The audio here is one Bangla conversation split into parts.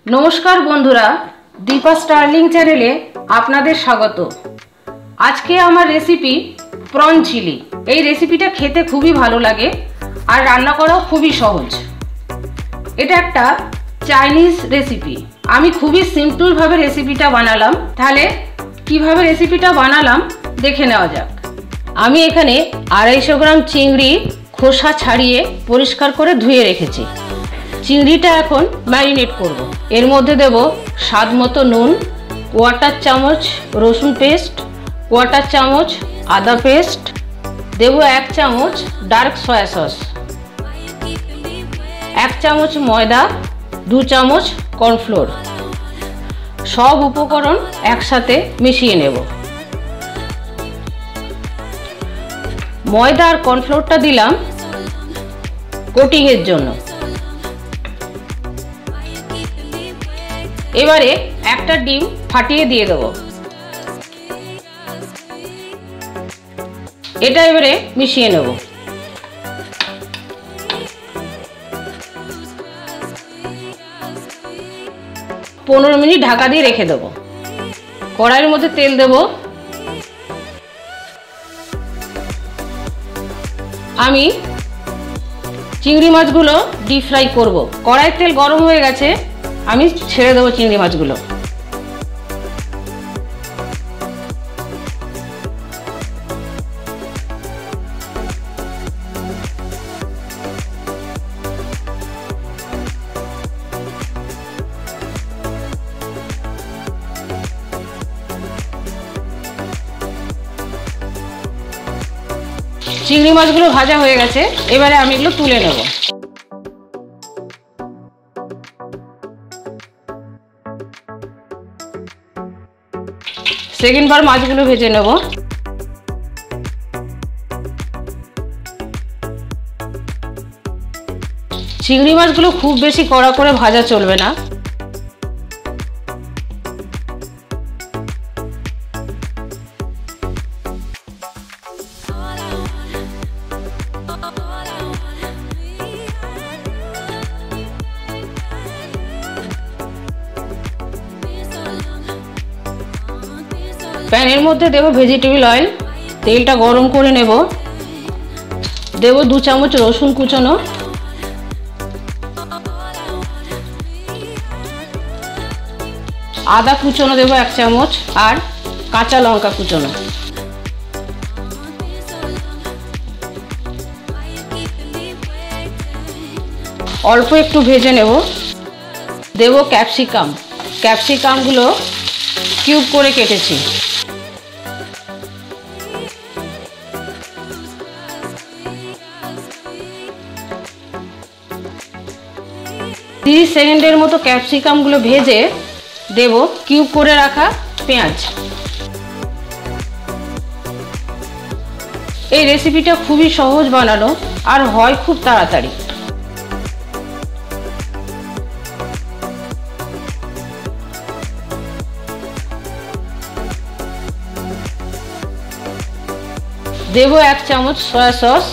नमस्कार बंधुरा दीपा स्टार्लिंग चैनेले आपनादेर स्वागत। आज के आमार रेसिपि प्रन चिली। এই রেসিপিটা খেতে খুবই ভালো লাগে আর রান্না করাও খুবই সহজ। এটা একটা চাইনিজ রেসিপি। আমি খুবই সিম্পল ভাবে রেসিপিটা বানালাম। তাহলে কিভাবে রেসিপিটা বানালাম দেখে নেওয়া যাক। আমি এখানে 250 গ্রাম চিংড়ি খোসা ছাড়িয়ে পরিষ্কার করে ধুয়ে রেখেছি। চিংড়িটা এখন ম্যারিনেট করব। এর মধ্যে দেব স্বাদ মতো নুন, কোয়ার্টার চামচ রসুন পেস্ট, কোয়ার্টার চামচ আদা পেস্ট, দেব 1 চামচ ডার্ক সয়া সস, 1 চামচ ময়দা, 2 চামচ কর্নফ্লোর। সব উপকরণ একসাথে মিশিয়ে নেব। ময়দা আর কর্নফ্লোরটা দিলাম কোটিং এর জন্য। এবারে একটা ডিম ফাটিয়ে দিয়ে দেব। এটা এবারে মিশিয়ে নেব। 15 মিনিট ঢাকা দিয়ে রেখে দেব। কড়াইয়ের মধ্যে তেল দেব। আমি চিংড়ি মাছগুলো ডিপ ফ্রাই করব। কড়াইয়ের তেল গরম হয়ে গেছে, আমি ছেড়ে দেবো চিংড়ি মাছগুলো। চিংড়ি মাছগুলো ভাজা হয়ে গেছে, এবারে আমি এগুলো তুলে নেব। সেকেন্ড বার মাছগুলো ভেজে নেব। চিংড়ি মাছগুলো খুব বেশি কড়া করে ভাজা চলবে না। প্যানের মধ্যে দেব ভেজিটেবল অয়েল। তেলটা গরম করে নেব। দেব 2 চামচ রসুন কুচনো, আদা কুচনো দেব 1 চামচ, আর কাঁচা লঙ্কা কুচনো। অল্প একটু ভেজে নেব। দেব ক্যাপসিকাম। ক্যাপসিকামগুলো কিউব করে কেটেছি। तीस সেকেন্ডের মতো ক্যাপসিকামগুলো ভেজে দেব কিউব করে রাখা পেঁয়াজ। এই রেসিপিটা খুবই সহজ বানানো আর হয় খুব তাড়াতাড়ি। দেব 1 চামচ সয়া সস,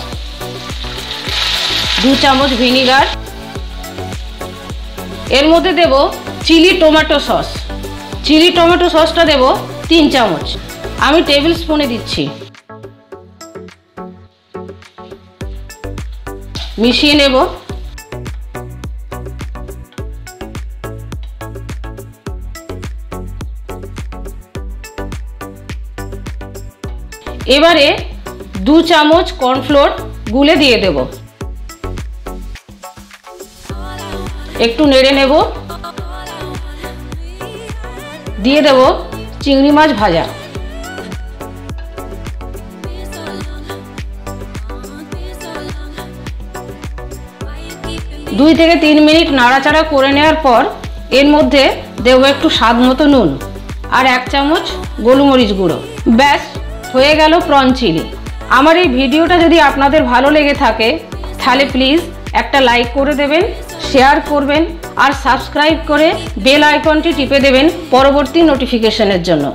2 চামচ ভিনেগার। এর মধ্যে দেব chilli tomato sauce. Chilli tomato সসটা দেব 3 চামচ। আমি টেবিল স্পুনে দিচ্ছি। মিশিয়ে নেব। এবারে 2 চামচ কর্নফ্লোর গুলে দিয়ে দেব। একটু নেড়ে নেব। দিয়ে দেব চিংড়ি মাছ ভাজা। 2 থেকে 3 মিনিট নাড়াচাড়া করে নেওয়ার পর এর মধ্যে দেব একটু স্বাদ মতো নুন আর 1 চামচ গোলমরিচ গুঁড়ো। ব্যাস হয়ে গেল প্রন চিলি। আমার এই ভিডিওটা যদি আপনাদের ভালো লেগে থাকে তাহলে প্লিজ একটা লাইক করে দেবেন, শেয়ার করবেন আর সাবস্ক্রাইব করে বেল আইকনটি টিপে দেবেন পরবর্তী নোটিফিকেশনের জন্য।